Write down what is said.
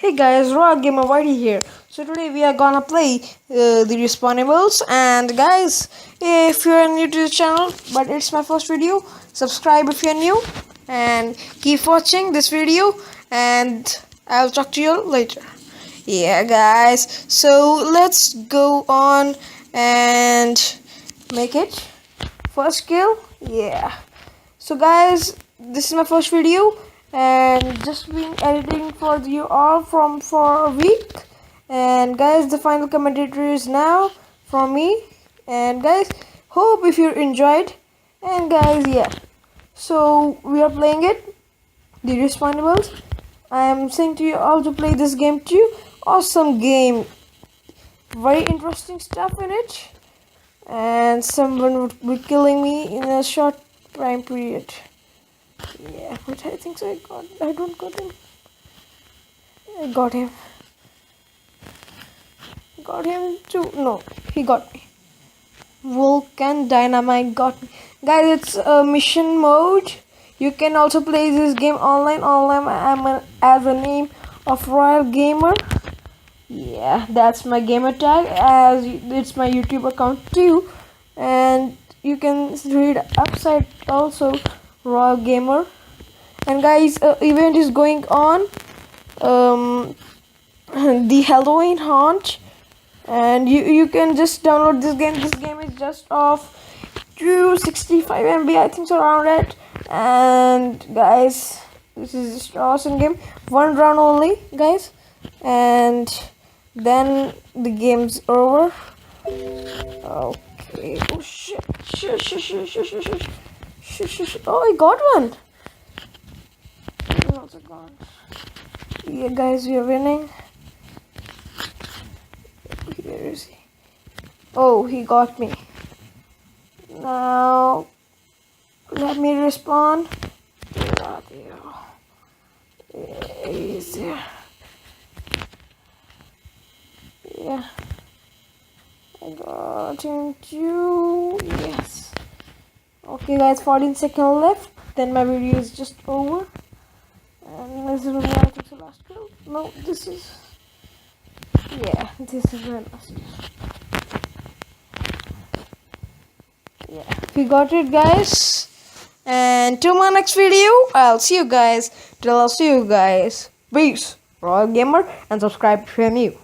Hey guys, Raw Gamer Whitey here. So today we are gonna play the Respawnables, and guys, if you are new to the channel but it's my first video, subscribe if you're new and keep watching this video, and I'll talk to you later. Yeah guys, so let's go on and make it. First kill, yeah. So guys, this is my first video and just been editing for you all for a week, and guys, the final commentator is now from me, and guys, hope if you enjoyed, and guys, yeah, so we are playing it, the Respawnables. I am saying to you all to play this game too. Awesome game, very interesting stuff in it, and someone would be killing me in a short time period. Yeah, but I think so. I don't got him. I got him. Got him too. No, he got me. Vulcan Dynamite got me. Guys, it's a mission mode. You can also play this game online. I'm as a name of Royal Gamer. Yeah, that's my gamer tag, as it's my YouTube account too. And you can read upside also Royal Gamer. And guys, event is going on, the Halloween haunt, and you can just download this game. This game is just of 265 MB, I think so, around it. And guys, this is just an awesome game. One round only, guys, and then the game's over. Okay. Oh shit! Oh, I got one. Also gone. Yeah, guys, we are winning. Where is he? Oh, he got me. Now, let me respawn. Yeah, he's there. Yeah, I got him too. Yes. Okay, guys, 14 seconds left. Then my video is just over. And this is my last kill. No, this is. Yeah, this is my last kill. Yeah, we got it, guys. And till my next video, I'll see you guys. Till I'll see you guys. Peace, Royal Gamer, and subscribe if you're new.